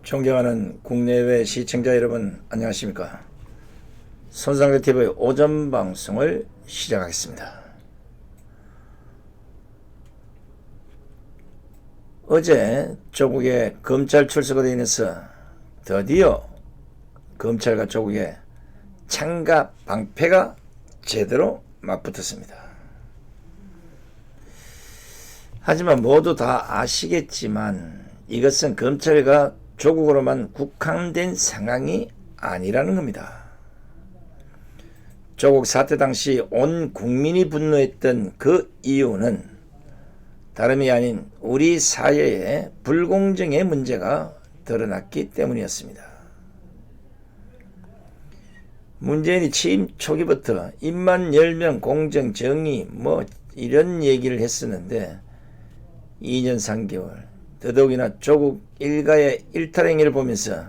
존경하는 국내외 시청자 여러분, 안녕하십니까? 손상대TV의 오전 방송을 시작하겠습니다. 어제 조국의 검찰 출석으로 인해서 드디어 검찰과 조국의 창가 방패가 제대로 맞붙었습니다. 하지만 모두 다 아시겠지만 이것은 검찰과 조국으로만 국한된 상황이 아니라는 겁니다. 조국 사태 당시 온 국민이 분노했던 그 이유는 다름이 아닌 우리 사회의 불공정의 문제가 드러났기 때문이었습니다. 문재인이 취임 초기부터 입만 열면 공정, 정의 이런 얘기를 했었는데 2년 3개월 더더욱이나 조국 일가의 일탈행위를 보면서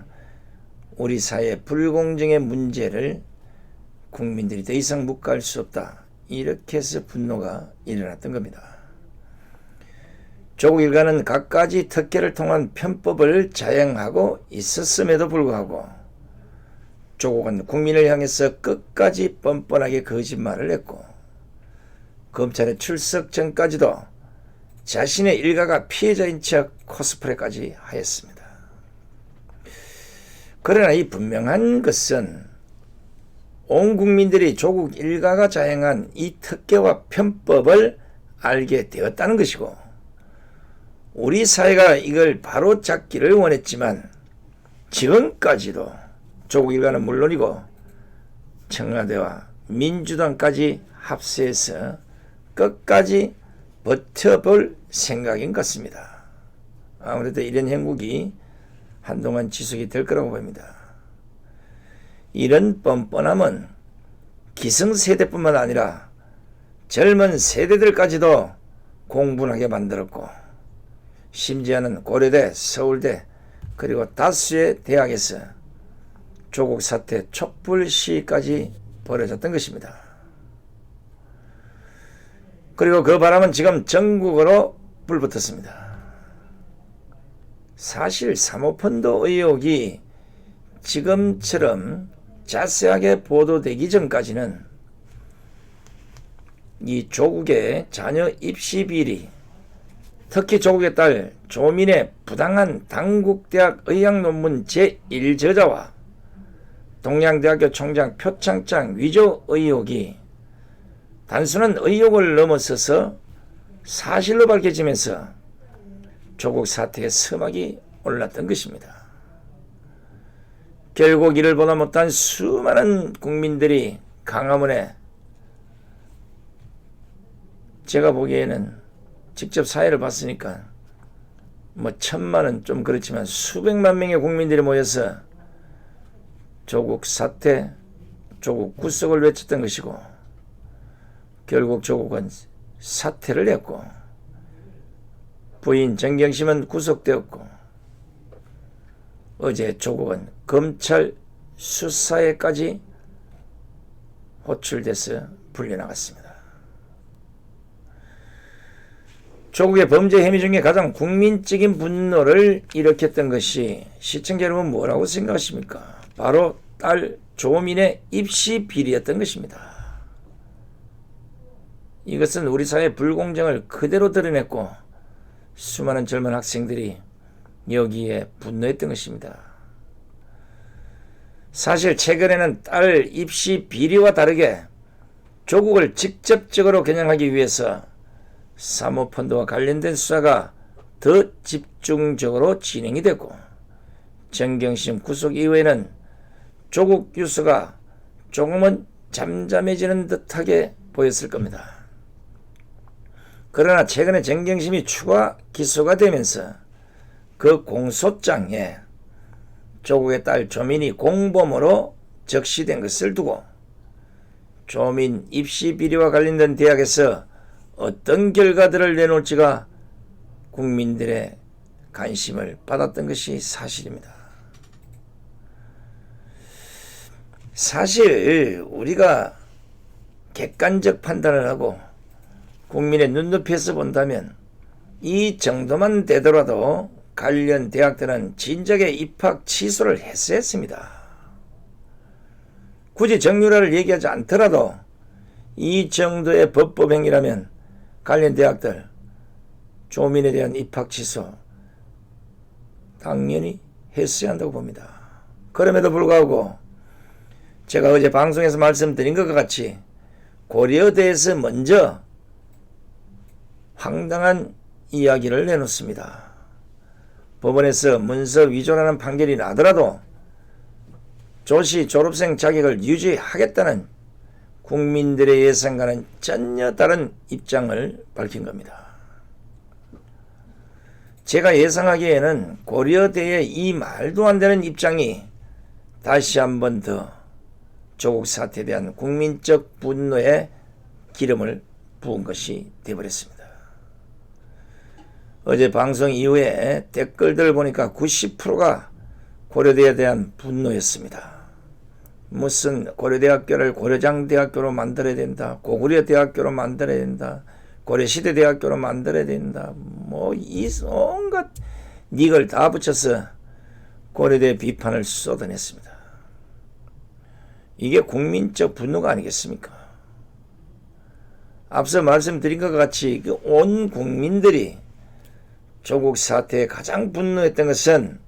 우리 사회의 불공정의 문제를 국민들이 더 이상 묵과할 수 없다. 이렇게 해서 분노가 일어났던 겁니다. 조국 일가는 갖가지 특혜를 통한 편법을 자행하고 있었음에도 불구하고 조국은 국민을 향해서 끝까지 뻔뻔하게 거짓말을 했고 검찰의 출석 전까지도 자신의 일가가 피해자인 척 코스프레까지 하였습니다. 그러나 이 분명한 것은 온 국민들이 조국 일가가 자행한 이 특혜와 편법을 알게 되었다는 것이고 우리 사회가 이걸 바로잡기를 원했지만 지금까지도 조국 일가는 물론이고 청와대와 민주당까지 합세해서 끝까지 버텨볼 생각인 것 같습니다. 아무래도 이런 행국이 한동안 지속이 될 거라고 봅니다. 이런 뻔뻔함은 기성세대뿐만 아니라 젊은 세대들까지도 공분하게 만들었고 심지어는 고려대, 서울대 그리고 다수의 대학에서 조국 사태 촛불 시위까지 벌어졌던 것입니다. 그리고 그 바람은 지금 전국으로 불붙었습니다. 사실 사모펀드 의혹이 지금처럼 자세하게 보도되기 전까지는 이 조국의 자녀 입시 비리, 특히 조국의 딸 조민의 부당한 당국대학 의학 논문 제1저자와 동양대학교 총장 표창장 위조 의혹이 단순한 의혹을 넘어서서 사실로 밝혀지면서 조국 사태의 서막이 올랐던 것입니다. 결국 이를 보다 못한 수많은 국민들이 광화문에 제가 보기에는 직접 사회를 봤으니까 1,000만은 좀 그렇지만 수백만 명의 국민들이 모여서 조국 사태, 조국 구속을 외쳤던 것이고 결국 조국은 사퇴를 했고 부인 정경심은 구속되었고 어제 조국은 검찰 수사에까지 호출돼서 풀려나갔습니다. 조국의 범죄 혐의 중에 가장 국민적인 분노를 일으켰던 것이 시청자 여러분 뭐라고 생각하십니까? 바로 딸 조민의 입시 비리였던 것입니다. 이것은 우리 사회의 불공정을 그대로 드러냈고 수많은 젊은 학생들이 여기에 분노했던 것입니다. 사실 최근에는 딸 입시 비리와 다르게 조국을 직접적으로 겨냥하기 위해서 사모펀드와 관련된 수사가 더 집중적으로 진행이 됐고 정경심 구속 이후에는 조국 뉴스가 조금은 잠잠해지는 듯하게 보였을 겁니다. 그러나 최근에 정경심이 추가 기소가 되면서 그 공소장에 조국의 딸 조민이 공범으로 적시된 것을 두고 조민 입시 비리와 관련된 대학에서 어떤 결과들을 내놓을지가 국민들의 관심을 받았던 것이 사실입니다. 사실 우리가 객관적 판단을 하고 국민의 눈높이에서 본다면 이 정도만 되더라도 관련 대학들은 진작에 입학 취소를 했어야 했습니다. 굳이 정유라를 얘기하지 않더라도 이 정도의 법법행위라면 관련 대학들 조민에 대한 입학 취소 당연히 했어야 한다고 봅니다. 그럼에도 불구하고 제가 어제 방송에서 말씀드린 것과 같이 고려대에서 먼저 황당한 이야기를 내놓습니다. 법원에서 문서 위조라는 판결이 나더라도 조시 졸업생 자격을 유지하겠다는 국민들의 예상과는 전혀 다른 입장을 밝힌 겁니다. 제가 예상하기에는 고려대의 이 말도 안 되는 입장이 다시 한 번 더 조국 사태에 대한 국민적 분노에 기름을 부은 것이 되어버렸습니다. 어제 방송 이후에 댓글들을 보니까 90%가 고려대에 대한 분노였습니다. 무슨 고려대학교를 고려장대학교로 만들어야 된다, 고구려대학교로 만들어야 된다, 고려시대대학교로 만들어야 된다, 뭐 이 온갖 닉을 다 붙여서 고려대 비판을 쏟아냈습니다. 이게 국민적 분노가 아니겠습니까? 앞서 말씀드린 것과 같이 온 국민들이 조국 사태에 가장 분노했던 것은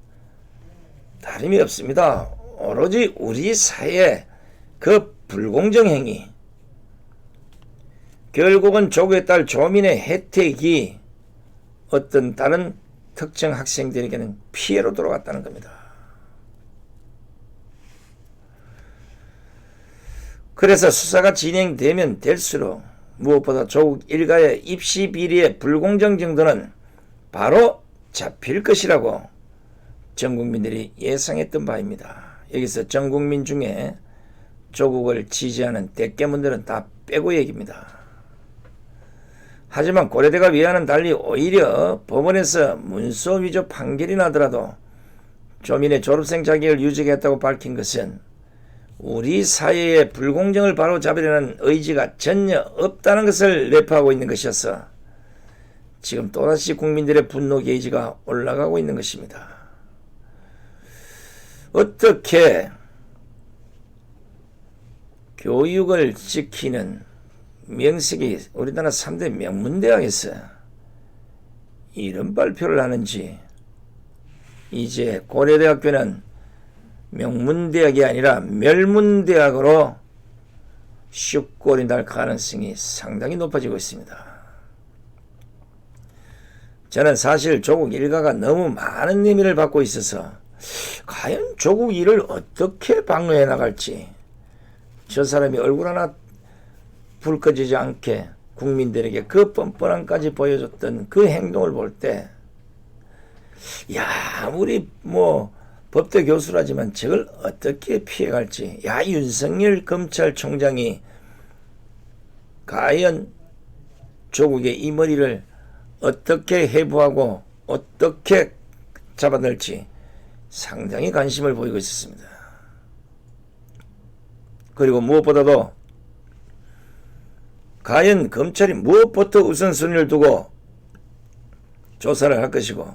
다름이 없습니다. 오로지 우리 사회의 그 불공정 행위, 결국은 조국의 딸 조민의 혜택이 어떤 다른 특정 학생들에게는 피해로 돌아갔다는 겁니다. 그래서 수사가 진행되면 될수록 무엇보다 조국 일가의 입시 비리의 불공정 정도는 바로 잡힐 것이라고 전 국민들이 예상했던 바입니다. 여기서 전 국민 중에 조국을 지지하는 대깨문들은 다 빼고 얘기입니다. 하지만 고려대가 위와는 달리 오히려 법원에서 문서 위조 판결이 나더라도 조민의 졸업생 자격을 유지하겠다고 밝힌 것은 우리 사회의 불공정을 바로잡으려는 의지가 전혀 없다는 것을 내포하고 있는 것이어서 지금 또다시 국민들의 분노 게이지가 올라가고 있는 것입니다. 어떻게 교육을 지키는 명색이 우리나라 3대 명문대학에서 이런 발표를 하는지, 이제 고려대학교는 명문대학이 아니라 멸문대학으로 슉골이 날 가능성이 상당히 높아지고 있습니다. 저는 사실 조국 일가가 너무 많은 의미를 받고 있어서 과연 조국 일을 어떻게 방어해 나갈지, 저 사람이 얼굴 하나 불 꺼지지 않게 국민들에게 그 뻔뻔함까지 보여줬던 그 행동을 볼 때, 야, 아무리 뭐 법대 교수라지만 저걸 어떻게 피해갈지, 야, 윤석열 검찰총장이 과연 조국의 이 머리를 어떻게 해부하고 어떻게 잡아낼지 상당히 관심을 보이고 있었습니다. 그리고 무엇보다도 과연 검찰이 무엇부터 우선순위를 두고 조사를 할 것이고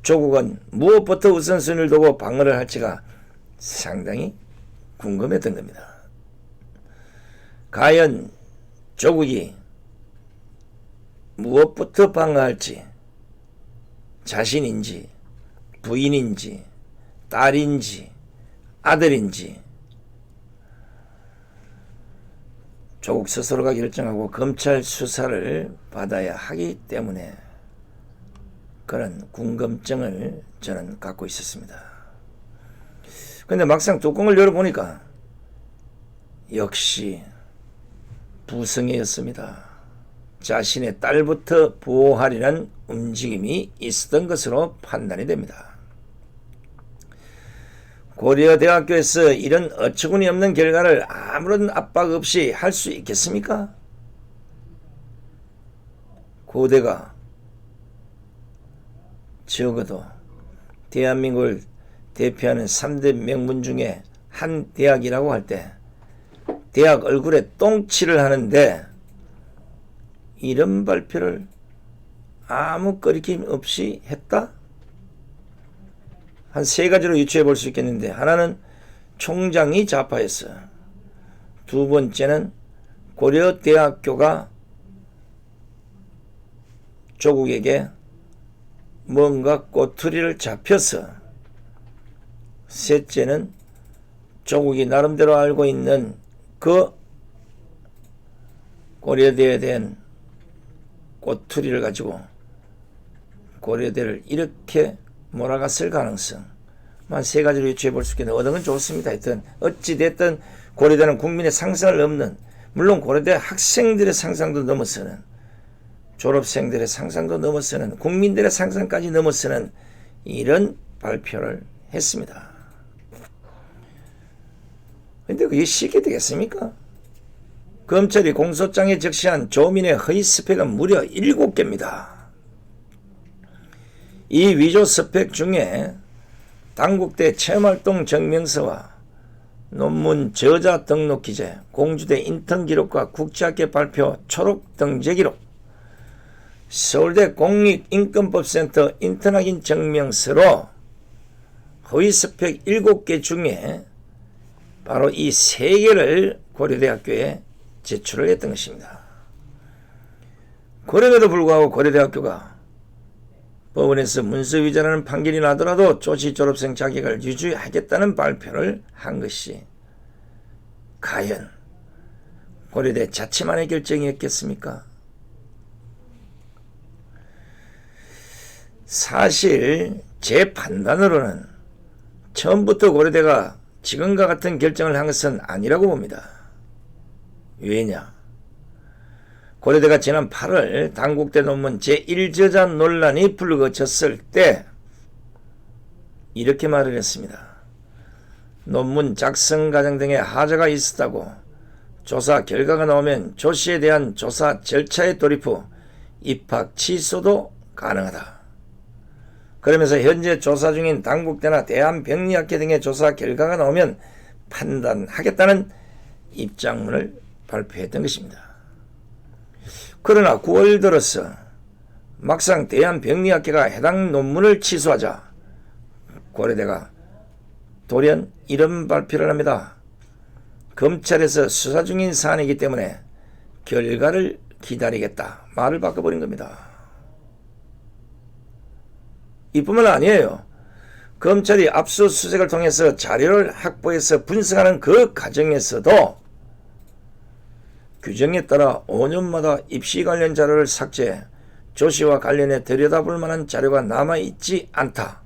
조국은 무엇부터 우선순위를 두고 방어를 할지가 상당히 궁금했던 겁니다. 과연 조국이 무엇부터 방어할지, 자신인지 부인인지 딸인지 아들인지 조국 스스로가 결정하고 검찰 수사를 받아야 하기 때문에 그런 궁금증을 저는 갖고 있었습니다. 그런데 막상 뚜껑을 열어보니까 역시 부성애였습니다. 자신의 딸부터 보호하려는 움직임이 있었던 것으로 판단이 됩니다. 고려대학교에서 이런 어처구니 없는 결과를 아무런 압박 없이 할 수 있겠습니까? 고대가 적어도 대한민국을 대표하는 3대 명문 중에 한 대학이라고 할 때 대학 얼굴에 똥칠을 하는데 이런 발표를 아무 거리낌 없이 했다? 한 세 가지로 유추해 볼 수 있겠는데, 하나는 총장이 좌파였어. 두 번째는 고려대학교가 조국에게 뭔가 꼬투리를 잡혀서, 셋째는 조국이 나름대로 알고 있는 그 고려대에 대한 꼬투리를 가지고 고려대를 이렇게 몰아갔을 가능성. 한 세 가지로 유추해 볼 수 있겠는데, 얻은 건 좋습니다. 하여튼 어찌됐든 고려대는 국민의 상상을 넘는, 물론 고려대 학생들의 상상도 넘어서는, 졸업생들의 상상도 넘어서는, 국민들의 상상까지 넘어서는 이런 발표를 했습니다. 근데 그게 쉽게 되겠습니까? 검찰이 공소장에 적시한 조민의 허위 스펙은 무려 7개입니다. 이 위조 스펙 중에 당국대 체험활동 증명서와 논문 저자 등록 기재, 공주대 인턴 기록과 국제학회 발표 초록 등재 기록, 서울대 공익인권법센터 인턴 확인 증명서로 허위 스펙 7개 중에 바로 이 3개를 고려대학교에 제출을 했던 것입니다. 그럼에도 불구하고 고려대학교가 법원에서 문서위조라는 판결이 나더라도 조치 졸업생 자격을 유지하겠다는 발표를 한 것이 과연 고려대 자체만의 결정이었겠습니까? 사실 제 판단으로는 처음부터 고려대가 지금과 같은 결정을 한 것은 아니라고 봅니다. 왜냐? 고려대가 지난 8월 당국대 논문 제1저자 논란이 불거졌을 때 이렇게 말을 했습니다. 논문 작성 과정 등에 하자가 있었다고, 조사 결과가 나오면 조 씨에 대한 조사 절차에 돌입 후 입학 취소도 가능하다. 그러면서 현재 조사 중인 당국대나 대한병리학회 등의 조사 결과가 나오면 판단하겠다는 입장문을 발표했던 것입니다. 그러나 9월 들어서 막상 대한병리학회가 해당 논문을 취소하자 고려대가 돌연 이런 발표를 합니다. 검찰에서 수사 중인 사안이기 때문에 결과를 기다리겠다. 말을 바꿔버린 겁니다. 이뿐만 아니에요. 검찰이 압수수색을 통해서 자료를 확보해서 분석하는 그 과정에서도 규정에 따라 5년마다 입시 관련 자료를 삭제해 조 씨와 관련해 들여다볼 만한 자료가 남아있지 않다.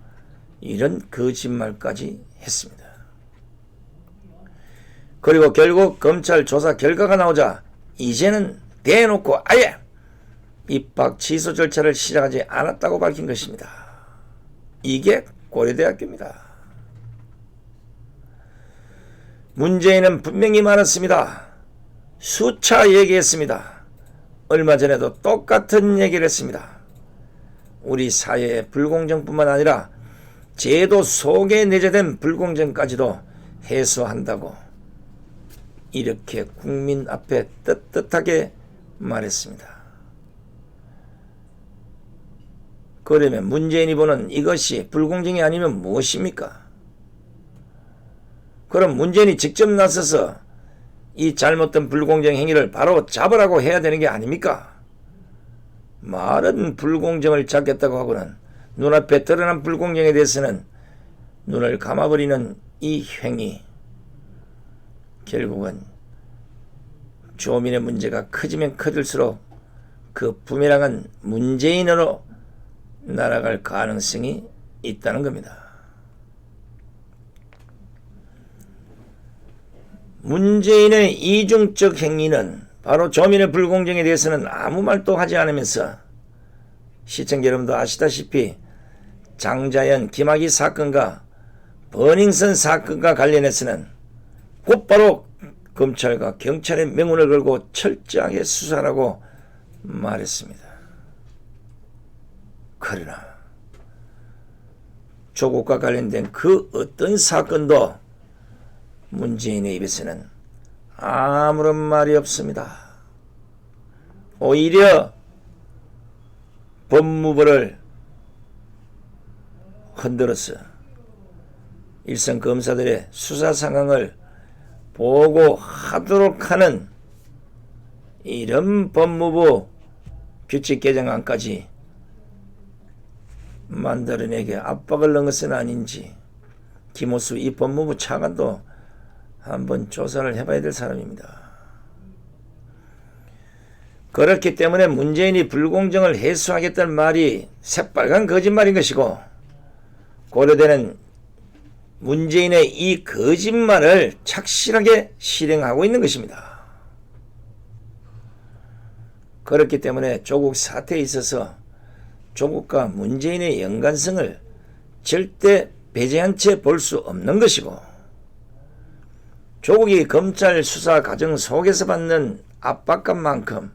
이런 거짓말까지 했습니다. 그리고 결국 검찰 조사 결과가 나오자 이제는 대놓고 아예 입학 취소 절차를 시작하지 않았다고 밝힌 것입니다. 이게 고려대학교입니다. 문재인은 분명히 말했습니다. 수차 얘기했습니다. 얼마 전에도 똑같은 얘기를 했습니다. 우리 사회의 불공정뿐만 아니라 제도 속에 내재된 불공정까지도 해소한다고 이렇게 국민 앞에 떳떳하게 말했습니다. 그러면 문재인이 보는 이것이 불공정이 아니면 무엇입니까? 그럼 문재인이 직접 나서서 이 잘못된 불공정 행위를 바로 잡으라고 해야 되는 게 아닙니까? 말은 불공정을 잡겠다고 하고는 눈앞에 드러난 불공정에 대해서는 눈을 감아버리는 이 행위, 결국은 조민의 문제가 커지면 커질수록 그 부메랑은 문재인으로 날아갈 가능성이 있다는 겁니다. 문재인의 이중적 행위는 바로 조민의 불공정에 대해서는 아무 말도 하지 않으면서 시청자 여러분도 아시다시피 장자연, 김학의 사건과 버닝썬 사건과 관련해서는 곧바로 검찰과 경찰의 명운을 걸고 철저하게 수사하라고 말했습니다. 그러나 조국과 관련된 그 어떤 사건도 문재인의 입에서는 아무런 말이 없습니다. 오히려 법무부를 흔들어서 일선 검사들의 수사 상황을 보고하도록 하는 이런 법무부 규칙 개정안까지 만들어내게 압박을 넣은 것은 아닌지 김호수 이 법무부 차관도 한번 조사를 해봐야 될 사람입니다. 그렇기 때문에 문재인이 불공정을 해소하겠다는 말이 새빨간 거짓말인 것이고, 고려대는 문재인의 이 거짓말을 착실하게 실행하고 있는 것입니다. 그렇기 때문에 조국 사태에 있어서 조국과 문재인의 연관성을 절대 배제한 채 볼 수 없는 것이고, 조국이 검찰 수사 과정 속에서 받는 압박감만큼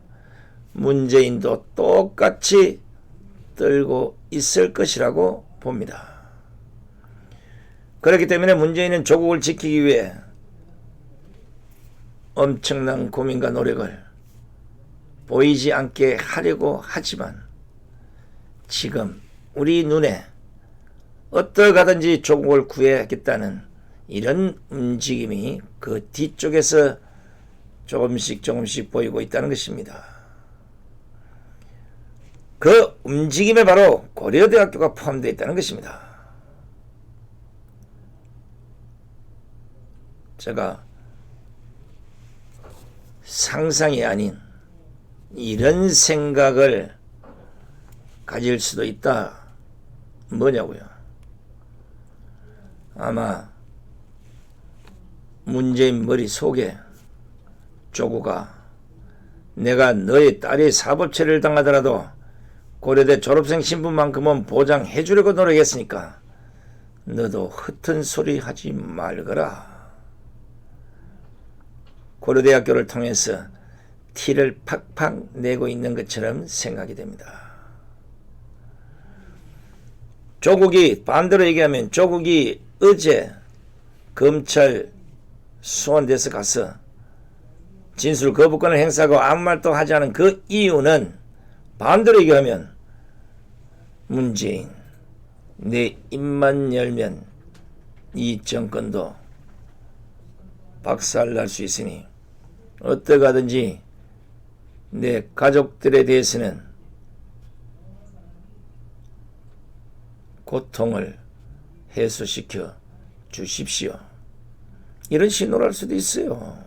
문재인도 똑같이 떨고 있을 것이라고 봅니다. 그렇기 때문에 문재인은 조국을 지키기 위해 엄청난 고민과 노력을 보이지 않게 하려고 하지만, 지금 우리 눈에 어떻게 하든지 조국을 구해야겠다는 이런 움직임이 그 뒤쪽에서 조금씩 보이고 있다는 것입니다. 그 움직임에 바로 고려대학교가 포함되어 있다는 것입니다. 제가 상상이 아닌 이런 생각을 가질 수도 있다. 뭐냐고요? 아마 문재인 머릿속에 조국아, 내가 너의 딸이 사법체를 당하더라도 고려대 졸업생 신분만큼은 보장해 주려고 노력했으니까 너도 흩은 소리 하지 말거라. 고려대학교를 통해서 티를 팍팍 내고 있는 것처럼 생각이 됩니다. 조국이, 반대로 얘기하면 조국이 어제 검찰 수원대에서 가서 진술 거부권을 행사하고 아무 말도 하지 않은 그 이유는, 반대로 얘기하면 문재인, 내 입만 열면 이 정권도 박살날 수 있으니 어떻게 하든지 내 가족들에 대해서는 고통을 해소시켜 주십시오. 이런 신호를 할 수도 있어요.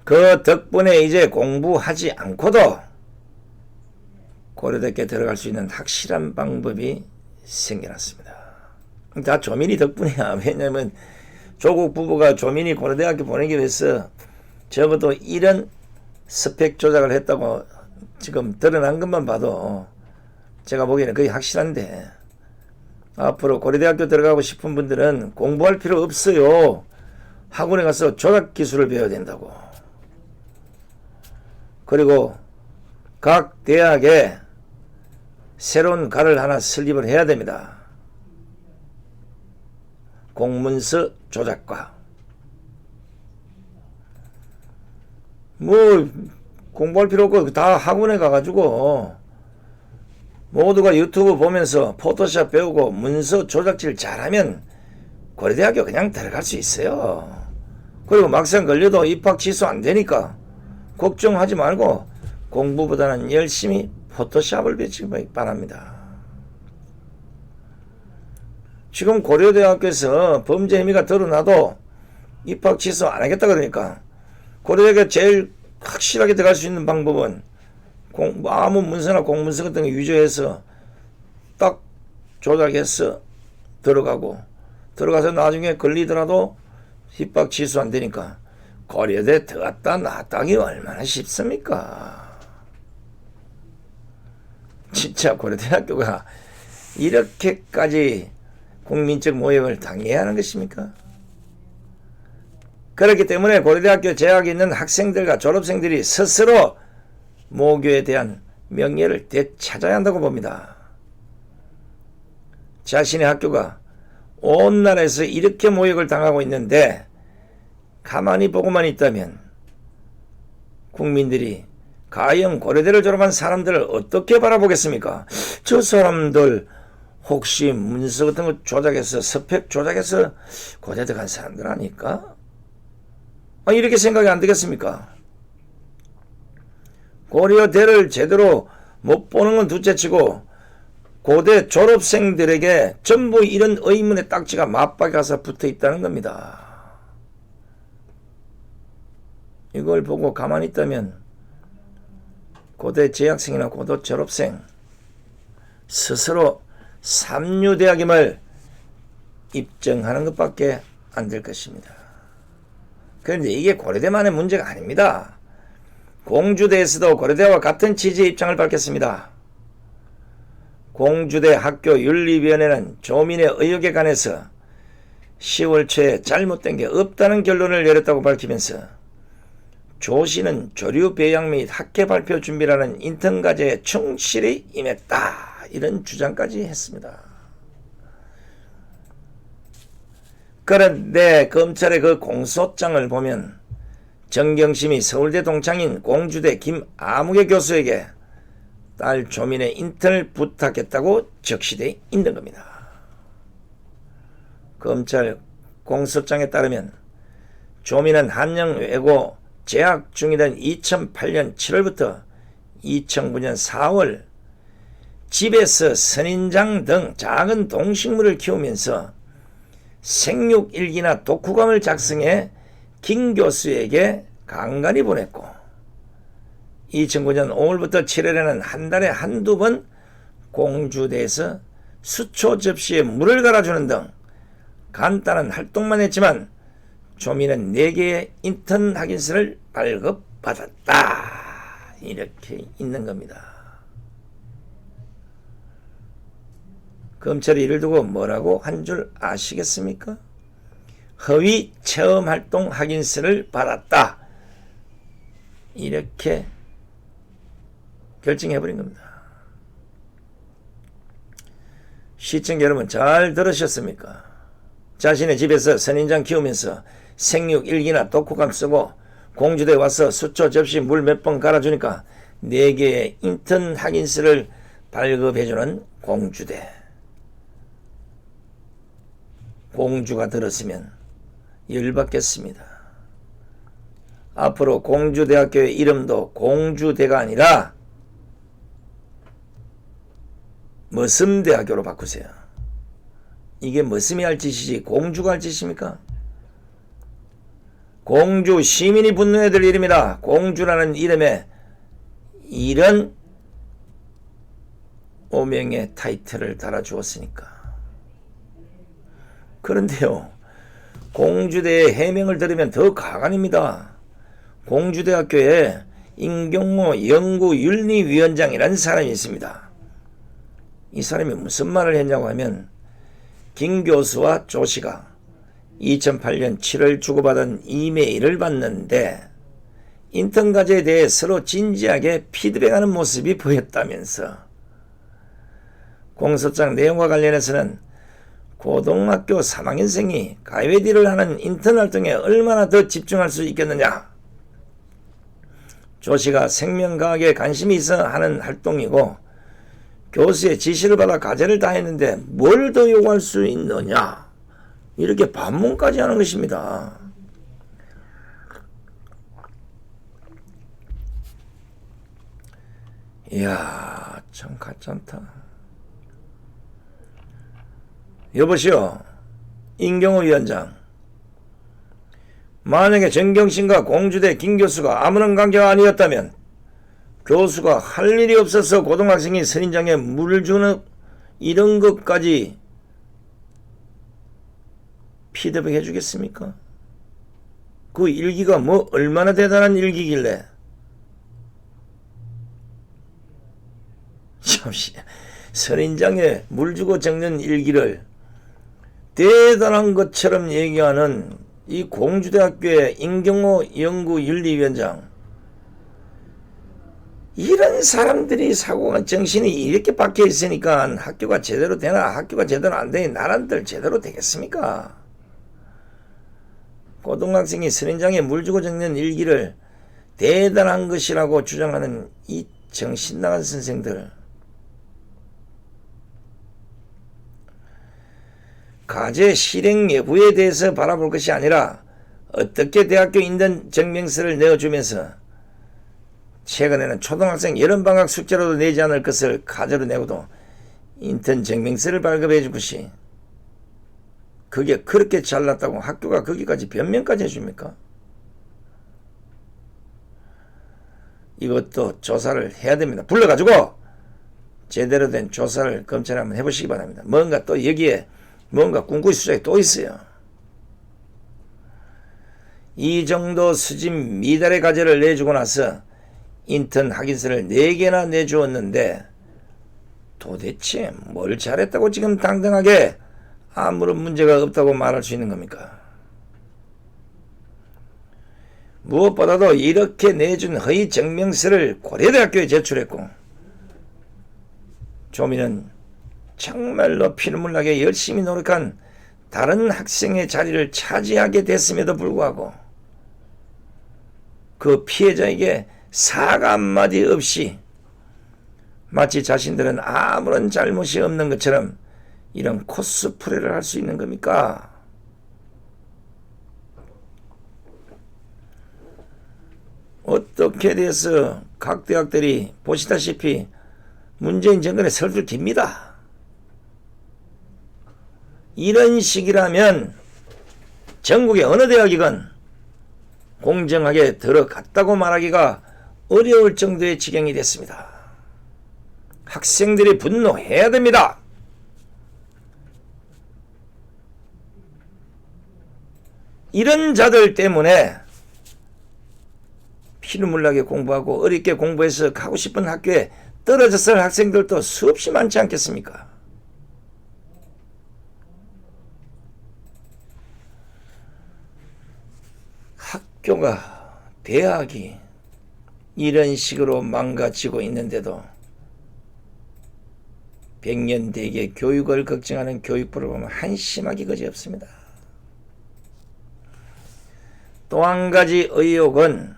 그 덕분에 이제 공부하지 않고도 고려대학교에 들어갈 수 있는 확실한 방법이 생겨났습니다. 다 조민희 덕분이야. 왜냐하면 조국 부부가 조민희 고려대학교 보내기 위해서 적어도 이런 스펙 조작을 했다고 지금 드러난 것만 봐도 제가 보기에는 거의 확실한데, 앞으로 고려대학교 들어가고 싶은 분들은 공부할 필요 없어요. 학원에 가서 조작 기술을 배워야 된다고. 그리고 각 대학에 새로운 과를 하나 설립을 해야 됩니다. 공문서 조작과. 뭐 공부할 필요 없고 다 학원에 가가지고 모두가 유튜브 보면서 포토샵 배우고 문서 조작질 잘하면 고려대학교 그냥 들어갈 수 있어요. 그리고 막상 걸려도 입학 취소 안 되니까 걱정하지 말고 공부보다는 열심히 포토샵을 배치기 바랍니다. 지금 고려대학교에서 범죄 혐의가 드러나도 입학 취소 안 하겠다 그러니까, 고려대학교 제일 확실하게 들어갈 수 있는 방법은 아무 문서나 공문서 같은 거 위조해서 딱 조작해서 들어가서 나중에 걸리더라도 입학 취소 안 되니까 고려대 들어갔다 나왔다기 얼마나 쉽습니까? 진짜 고려대학교가 이렇게까지 국민적 모욕을 당해야 하는 것입니까? 그렇기 때문에 고려대학교 재학에 있는 학생들과 졸업생들이 스스로 모교에 대한 명예를 되찾아야 한다고 봅니다. 자신의 학교가 온 나라에서 이렇게 모욕을 당하고 있는데 가만히 보고만 있다면 국민들이 과연 고려대를 졸업한 사람들을 어떻게 바라보겠습니까? 저 사람들 혹시 문서 같은 거 조작해서 스펙 조작해서 고대 들어간 사람들 아닐까? 이렇게 생각이 안 되겠습니까? 고려대를 제대로 못 보는 건 둘째치고 고대 졸업생들에게 전부 이런 의문의 딱지가 맞박이 가서 붙어 있다는 겁니다. 이걸 보고 가만히 있다면 고대 재학생이나 고대 졸업생 스스로 삼류대학임을 입증하는 것밖에 안 될 것입니다. 그런데 이게 고려대만의 문제가 아닙니다. 공주대에서도 고려대와 같은 취지의 입장을 밝혔습니다. 공주대 학교윤리위원회는 조민의 의혹에 관해서 10월 초에 잘못된 게 없다는 결론을 내렸다고 밝히면서 조 씨는 조류 배양 및 학회 발표 준비라는 인턴 과제에 충실히 임했다. 이런 주장까지 했습니다. 그런데 검찰의 그 공소장을 보면 정경심이 서울대 동창인 공주대 김아무개 교수에게 딸 조민의 인턴을 부탁했다고 적시되어 있는 겁니다. 검찰 공소장에 따르면 조민은 한영외고 재학 중이던 2008년 7월부터 2009년 4월 집에서 선인장 등 작은 동식물을 키우면서 생육일기나 독후감을 작성해 김 교수에게 간간히 보냈고 2009년 5월부터 7월에는 한 달에 한두 번 공주대에서 수초 접시에 물을 갈아주는 등 간단한 활동만 했지만 조민은 4개의 인턴 확인서를 발급받았다. 이렇게 있는 겁니다. 검찰이 이를 두고 뭐라고 한 줄 아시겠습니까? 허위 체험활동 확인서를 받았다. 이렇게 결정해버린 겁니다. 시청자 여러분 잘 들으셨습니까? 자신의 집에서 선인장 키우면서 생육일기나 독후감 쓰고 공주대에 와서 수초 접시 물 몇 번 갈아주니까 4개의 인턴 확인서를 발급해주는 공주대. 공주가 들었으면 열받겠습니다. 앞으로 공주대학교의 이름도 공주대가 아니라 머슴대학교로 바꾸세요. 이게 머슴이 할 짓이지 공주가 할 짓입니까? 공주 시민이 분노해야 될 이름이다. 공주라는 이름에 이런 오명의 타이틀을 달아주었으니까. 그런데요, 공주대의 해명을 들으면 더 가관입니다. 공주대학교에 임경호 연구윤리위원장이라는 사람이 있습니다. 이 사람이 무슨 말을 했냐고 하면 김 교수와 조 씨가 2008년 7월 주고받은 이메일을 봤는데 인턴 과제에 대해 서로 진지하게 피드백하는 모습이 보였다면서 공소장 내용과 관련해서는 고등학교 3학년생이 가외디를 하는 인턴 활동에 얼마나 더 집중할 수 있겠느냐. 조 씨가 생명과학에 관심이 있어 하는 활동이고 교수의 지시를 받아 과제를 다 했는데 뭘 더 요구할 수 있느냐. 이렇게 반문까지 하는 것입니다. 이야, 참 가짠다. 여보시오, 임경호 위원장. 만약에 정경심과 공주대 김 교수가 아무런 관계가 아니었다면 교수가 할 일이 없어서 고등학생이 선인장에 물을 주는 이런 것까지 피드백 해주겠습니까? 그 일기가 뭐 얼마나 대단한 일기길래. 잠시 선인장에 물 주고 적는 일기를 대단한 것처럼 얘기하는 이 공주대학교의 임경호 연구윤리위원장. 이런 사람들이 사고가 정신이 이렇게 박혀 있으니까 학교가 제대로 되나 학교가 제대로 안 되니 나라들 제대로 되겠습니까? 고등학생이 선인장에 물 주고 적는 일기를 대단한 것이라고 주장하는 이 정신 나간 선생들. 과제 실행 여부에 대해서 바라볼 것이 아니라 어떻게 대학교 인턴 증명서를 내어주면서 최근에는 초등학생 여름방학 숙제로도 내지 않을 것을 과제로 내고도 인턴 증명서를 발급해 줄 것이 그게 그렇게 잘났다고 학교가 거기까지 변명까지 해줍니까? 이것도 조사를 해야 됩니다. 불러가지고 제대로 된 조사를 검찰에 한번 해보시기 바랍니다. 뭔가 또 여기에 뭔가 꿈꾸이 수작이 또 있어요. 이 정도 수준 미달의 과제를 내주고 나서 인턴 확인서를 4개나 내주었는데 도대체 뭘 잘했다고 지금 당당하게 아무런 문제가 없다고 말할 수 있는 겁니까? 무엇보다도 이렇게 내준 허위 증명서를 고려대학교에 제출했고 조미는 정말로 피눈물 나게 열심히 노력한 다른 학생의 자리를 차지하게 됐음에도 불구하고 그 피해자에게 사과 한마디 없이 마치 자신들은 아무런 잘못이 없는 것처럼 이런 코스프레를 할 수 있는 겁니까? 어떻게 돼서 각 대학들이 보시다시피 문재인 정권의 설득 깁니다. 이런 식이라면 전국의 어느 대학이건 공정하게 들어갔다고 말하기가 어려울 정도의 지경이 됐습니다. 학생들이 분노해야 됩니다. 이런 자들 때문에 피눈물 나게 공부하고 어렵게 공부해서 가고 싶은 학교에 떨어졌을 학생들도 수없이 많지 않겠습니까? 학교가, 대학이 이런 식으로 망가지고 있는데도 백년대계 교육을 걱정하는 교육부를 보면 한심하기 그지없습니다. 또 한 가지 의혹은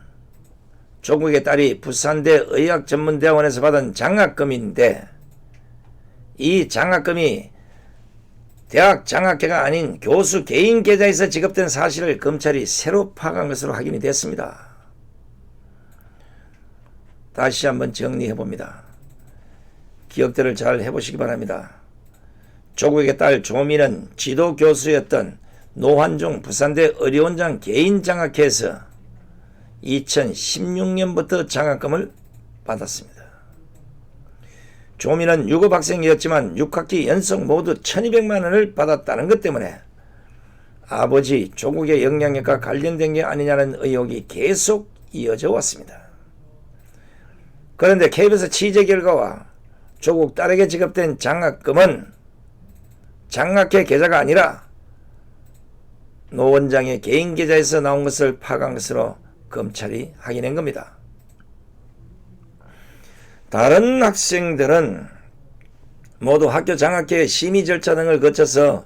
조국의 딸이 부산대 의학전문대학원에서 받은 장학금인데 이 장학금이 대학 장학회가 아닌 교수 개인 계좌에서 지급된 사실을 검찰이 새로 파악한 것으로 확인이 됐습니다. 다시 한번 정리해봅니다. 기억들을 잘 해보시기 바랍니다. 조국의 딸 조미는 지도 교수였던 노환중 부산대 의료원장 개인 장학회에서 2016년부터 장학금을 받았습니다. 조미는 6급 학생이었지만 6학기 연속 모두 1200만 원을 받았다는 것 때문에 아버지 조국의 영향력과 관련된 게 아니냐는 의혹이 계속 이어져 왔습니다. 그런데 KBS 취재 결과와 조국 딸에게 지급된 장학금은 장학회 계좌가 아니라 노 원장의 개인 계좌에서 나온 것을 파악한 것으로 검찰이 확인한 겁니다. 다른 학생들은 모두 학교 장학회 심의 절차 등을 거쳐서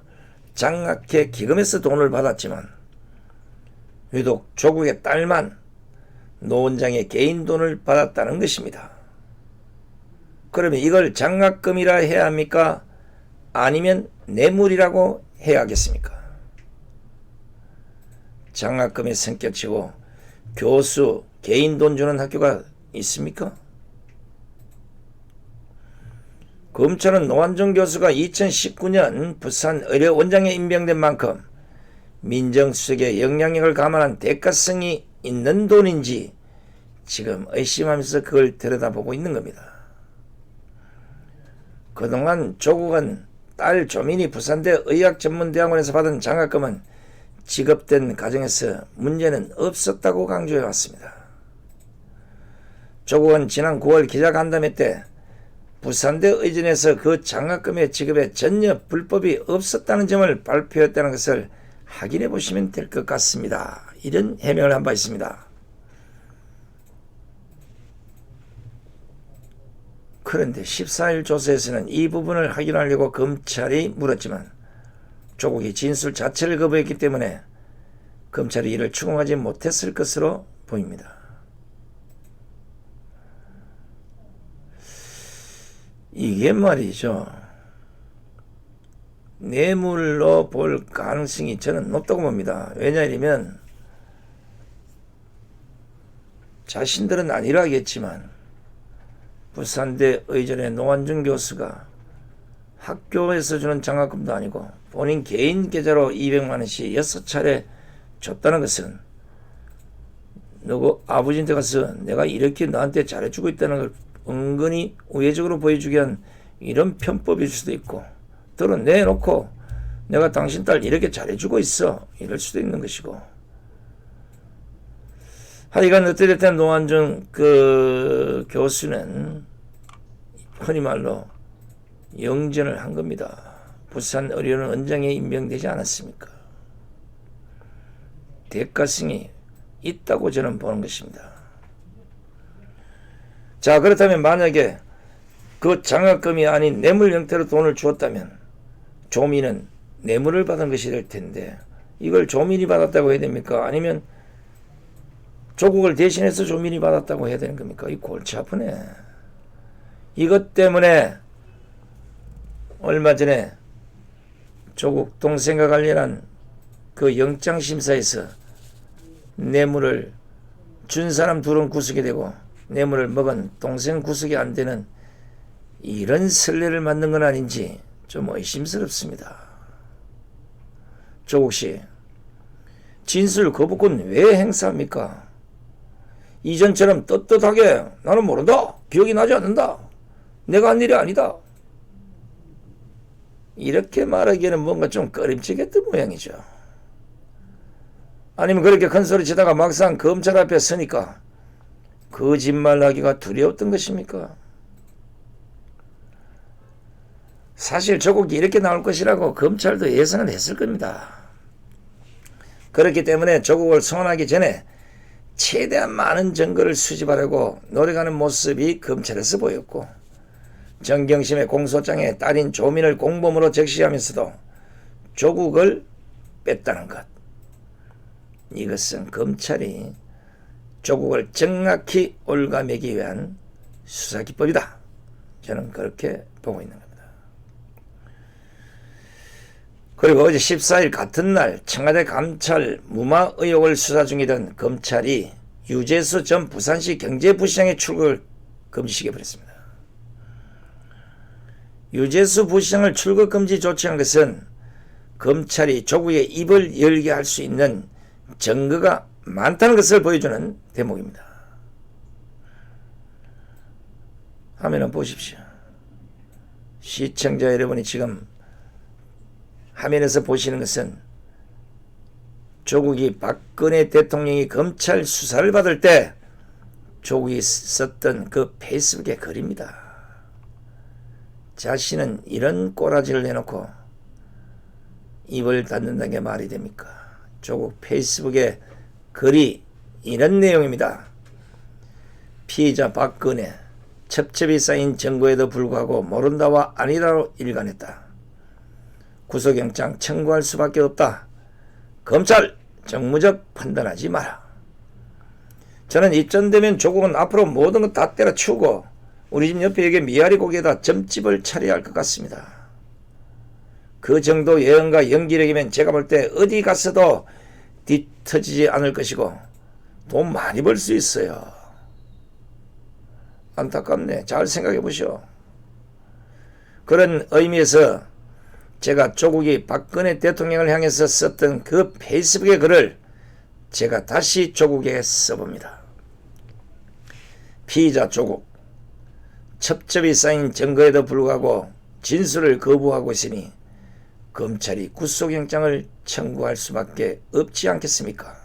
장학회 기금에서 돈을 받았지만 유독 조국의 딸만 노 원장의 개인 돈을 받았다는 것입니다. 그러면 이걸 장학금이라 해야 합니까? 아니면 뇌물이라고 해야 하겠습니까? 장학금의 성격치고 교수 개인 돈 주는 학교가 있습니까? 검찰은 노환중 교수가 2019년 부산 의료원장에 임명된 만큼 민정수석의 영향력을 감안한 대가성이 있는 돈인지 지금 의심하면서 그걸 들여다보고 있는 겁니다. 그동안 조국은 딸 조민이 부산대 의학전문대학원에서 받은 장학금은 지급된 과정에서 문제는 없었다고 강조해 왔습니다. 조국은 지난 9월 기자간담회 때 부산대 의전에서 그 장학금의 지급에 전혀 불법이 없었다는 점을 발표했다는 것을 확인해 보시면 될 것 같습니다. 이런 해명을 한 바 있습니다. 그런데 14일 조사에서는 이 부분을 확인하려고 검찰이 물었지만 조국이 진술 자체를 거부했기 때문에 검찰이 이를 추궁하지 못했을 것으로 보입니다. 이게 말이죠. 뇌물로 볼 가능성이 저는 높다고 봅니다. 왜냐하면 자신들은 아니라 하겠지만 부산대 의전의 노환준 교수가 학교에서 주는 장학금도 아니고 본인 개인 계좌로 200만 원씩 6차례 줬다는 것은 누구 아버지한테 가서 내가 이렇게 너한테 잘해주고 있다는 걸 은근히 우회적으로 보여주기 위한 이런 편법일 수도 있고, 들은 내놓고 내가 당신 딸 이렇게 잘해주고 있어 이럴 수도 있는 것이고. 하여간 어찌됐든 노환준 그 교수는 흔히 말로 영전을 한 겁니다. 부산 의료원 원장에 임명되지 않았습니까? 대가성이 있다고 저는 보는 것입니다. 자, 그렇다면 만약에 그 장학금이 아닌 뇌물 형태로 돈을 주었다면 조민은 뇌물을 받은 것이 될 텐데, 이걸 조민이 받았다고 해야 됩니까? 아니면 조국을 대신해서 조민이 받았다고 해야 되는 겁니까? 이 골치 아프네. 이것 때문에 얼마 전에 조국 동생과 관련한 그 영장심사에서 뇌물을 준 사람 둘은 구속이 되고 뇌물을 먹은 동생 구속이 안 되는 이런 선례를 만든 건 아닌지 좀 의심스럽습니다. 조국 씨, 진술 거부권 왜 행사합니까? 이전처럼 떳떳하게 나는 모른다, 기억이 나지 않는다, 내가 한 일이 아니다, 이렇게 말하기에는 뭔가 좀 꺼림칙했던 모양이죠. 아니면 그렇게 큰 소리 치다가 막상 검찰 앞에 서니까 거짓말하기가 두려웠던 것입니까? 사실 조국이 이렇게 나올 것이라고 검찰도 예상은 했을 겁니다. 그렇기 때문에 조국을 소환하기 전에 최대한 많은 증거를 수집하려고 노력하는 모습이 검찰에서 보였고, 정경심의 공소장에 딸인 조민을 공범으로 적시하면서도 조국을 뺐다는 것, 이것은 검찰이 조국을 정확히 올가매기 위한 수사기법이다, 저는 그렇게 보고 있는 겁니다. 그리고 어제 14일 같은 날 청와대 감찰 무마 의혹을 수사 중이던 검찰이 유재수 전 부산시 경제부시장의 출국을 금지시켜버렸습니다. 유재수 부시장을 출국 금지 조치한 것은 검찰이 조국의 입을 열게 할 수 있는 증거가 많다는 것을 보여주는 대목입니다. 화면을 보십시오. 시청자 여러분이 지금 화면에서 보시는 것은 조국이 박근혜 대통령이 검찰 수사를 받을 때 조국이 썼던 그 페이스북의 글입니다. 자신은 이런 꼬라지를 내놓고 입을 닫는다는 게 말이 됩니까? 조국 페이스북의 글이 이런 내용입니다. 피의자 박근혜, 첩첩이 쌓인 증거에도 불구하고 모른다와 아니다로 일관했다. 구속영장 청구할 수밖에 없다. 검찰 정무적 판단하지 마라. 저는 입전되면 조국은 앞으로 모든 것 다 때려치우고 우리 집 옆에 여기 미아리 고기에다 점집을 차려야 할 것 같습니다. 그 정도 예언과 연기력이면 제가 볼 때 어디 가서도 뒤터지지 않을 것이고 돈 많이 벌 수 있어요. 안타깝네. 잘 생각해 보시오. 그런 의미에서 제가 조국이 박근혜 대통령을 향해서 썼던 그 페이스북의 글을 제가 다시 조국에게 써봅니다. 피의자 조국, 첩첩이 쌓인 증거에도 불구하고 진술을 거부하고 있으니 검찰이 구속영장을 청구할 수밖에 없지 않겠습니까?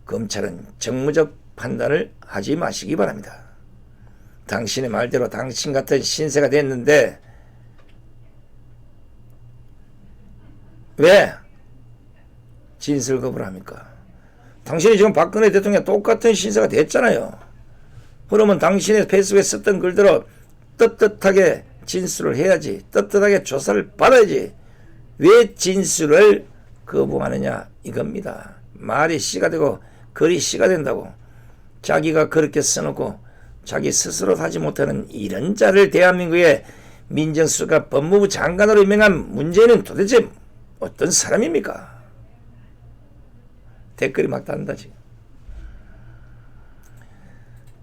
검찰은 정무적 판단을 하지 마시기 바랍니다. 당신의 말대로 당신 같은 신세가 됐는데 왜 진술 거부를 합니까? 당신이 지금 박근혜 대통령 똑같은 신세가 됐잖아요. 그러면 당신의 페이스북에 썼던 글대로 떳떳하게 진술을 해야지, 떳떳하게 조사를 받아야지. 왜 진술을 거부하느냐 이겁니다. 말이 씨가 되고 글이 씨가 된다고. 자기가 그렇게 써놓고 자기 스스로 하지 못하는 이런 자를 대한민국에 민정수석과 법무부 장관으로 임명한 문재인은 도대체 어떤 사람입니까? 댓글이 막 단다 지금.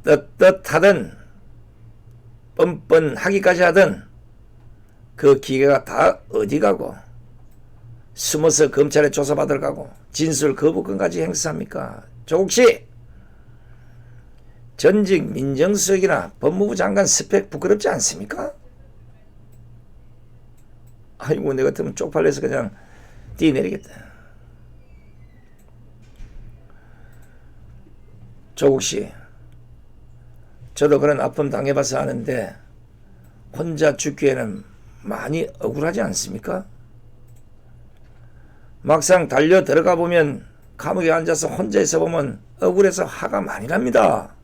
떳떳하든 뻔뻔하기까지 하든 그 기계가 다 어디 가고 숨어서 검찰에 조사받으러 가고 진술 거부권까지 행사합니까? 조국씨, 전직 민정수석이나 법무부 장관 스펙 부끄럽지 않습니까? 아이고, 내 같으면 쪽팔려서 그냥 뛰내리겠다. 조국씨, 저도 그런 아픔 당해봐서 아는데 혼자 죽기에는 많이 억울하지 않습니까? 막상 달려 들어가 보면 감옥에 앉아서 혼자 있어 보면 억울해서 화가 많이 납니다.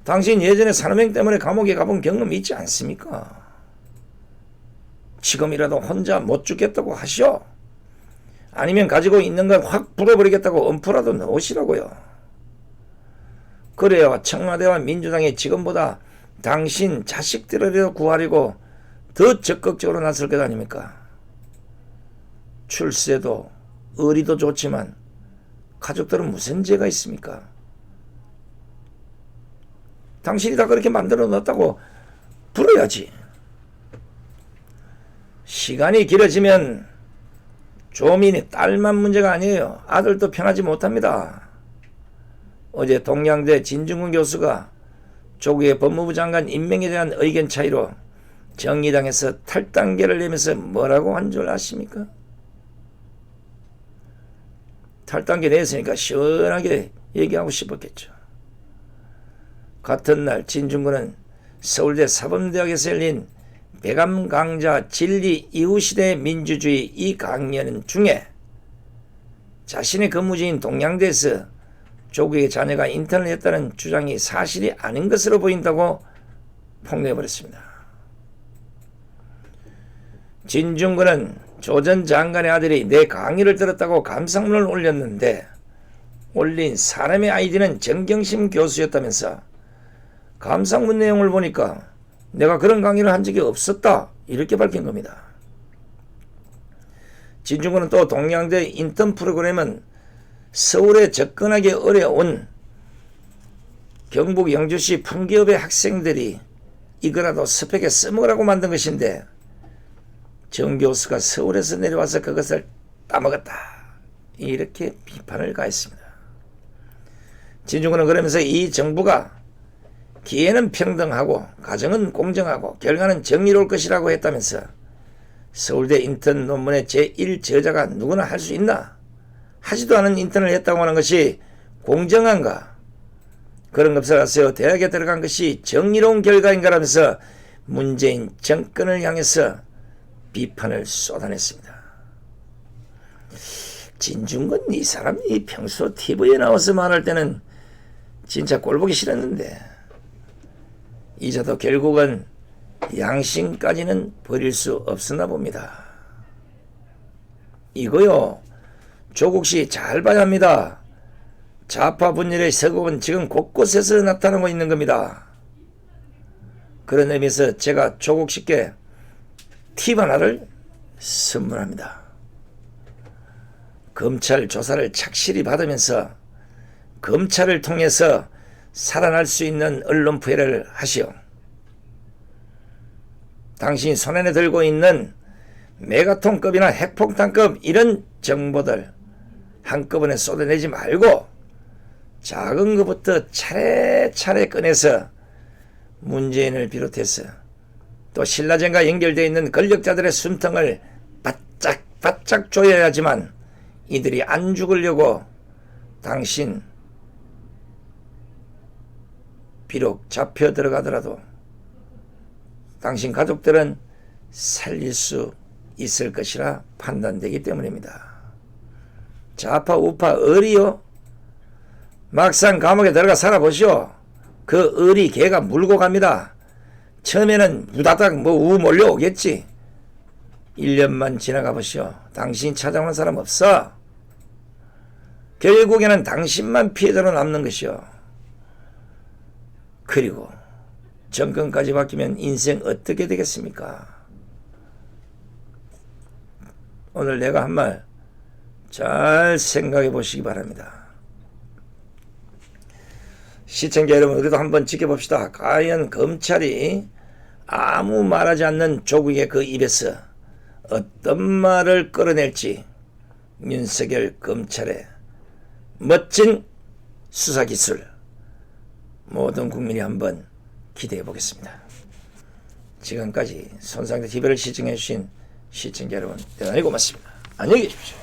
당신 예전에 산업행 때문에 감옥에 가본 경험이 있지 않습니까? 지금이라도 혼자 못 죽겠다고 하시오. 아니면 가지고 있는 걸 확 불어버리겠다고 엄포라도 넣으시라고요. 그래야 청와대와 민주당이 지금보다 당신 자식들을 구하려고 더 적극적으로 나설 것 아닙니까? 출세도 의리도 좋지만 가족들은 무슨 죄가 있습니까? 당신이 다 그렇게 만들어 놨다고 불어야지. 시간이 길어지면 조민이 딸만 문제가 아니에요. 아들도 편하지 못합니다. 어제 동양대 진중근 교수가 조국의 법무부 장관 임명에 대한 의견 차이로 정의당에서 탈당계를 내면서 뭐라고 한 줄 아십니까? 탈당계 냈으니까 시원하게 얘기하고 싶었겠죠. 같은 날 진중근은 서울대 사범대학에서 열린 백암강자 진리 이후시대 민주주의 이 강연 중에 자신의 근무지인 동양대에서 조국의 자녀가 인턴을 했다는 주장이 사실이 아닌 것으로 보인다고 폭로해버렸습니다. 진중근은 조 전 장관의 아들이 내 강의를 들었다고 감상문을 올렸는데 올린 사람의 아이디는 정경심 교수였다면서 감상문 내용을 보니까 내가 그런 강의를 한 적이 없었다 이렇게 밝힌 겁니다. 진중근은 또 동양대 인턴 프로그램은 서울에 접근하기 어려운 경북 영주시 품기업의 학생들이 이거라도 스펙에 써먹으라고 만든 것인데 정 교수가 서울에서 내려와서 그것을 따먹었다 이렇게 비판을 가했습니다. 진중근은 그러면서 이 정부가 기회는 평등하고 가정은 공정하고 결과는 정의로울 것이라고 했다면서 서울대 인턴 논문의 제1저자가 누구나 할 수 있나? 하지도 않은 인턴을 했다고 하는 것이 공정한가? 그런 것을 하세요. 대학에 들어간 것이 정의로운 결과인가라면서 문재인 정권을 향해서 비판을 쏟아냈습니다. 진중근 이 사람이 평소 TV에 나와서 말할 때는 진짜 꼴보기 싫었는데 이자도 결국은 양심까지는 버릴 수 없었나 봅니다. 이거요, 조국씨 잘 봐야 합니다. 좌파 분열의 서곡은 지금 곳곳에서 나타나고 있는 겁니다. 그런 의미에서 제가 조국씨께 팁 하나를 선물합니다. 검찰 조사를 착실히 받으면서 검찰을 통해서 살아날 수 있는 언론 부여를 하시오. 당신이 손안에 들고 있는 메가톤급이나 핵폭탄급 이런 정보들 한꺼번에 쏟아내지 말고 작은 것부터 차례차례 꺼내서 문재인을 비롯해서 또 신라젠과 연결되어 있는 권력자들의 숨통을 바짝바짝 조여야지만 이들이 안 죽으려고 당신 비록 잡혀 들어가더라도 당신 가족들은 살릴 수 있을 것이라 판단되기 때문입니다. 좌파 우파 의리요? 막상 감옥에 들어가 살아보시오. 그 의리 개가 물고 갑니다. 처음에는 우다닥 우 몰려오겠지. 1년만 지나가 보시오. 당신 찾아오는 사람 없어. 결국에는 당신만 피해자로 남는 것이오. 그리고 정권까지 바뀌면 인생 어떻게 되겠습니까? 오늘 내가 한 말 잘 생각해 보시기 바랍니다. 시청자 여러분, 우리도 한번 지켜봅시다. 과연 검찰이 아무 말하지 않는 조국의 그 입에서 어떤 말을 끌어낼지 윤석열 검찰의 멋진 수사기술 모든 국민이 한번 기대해 보겠습니다. 지금까지 손상대 TV를 시청해 주신 시청자 여러분 대단히 고맙습니다. 안녕히 계십시오.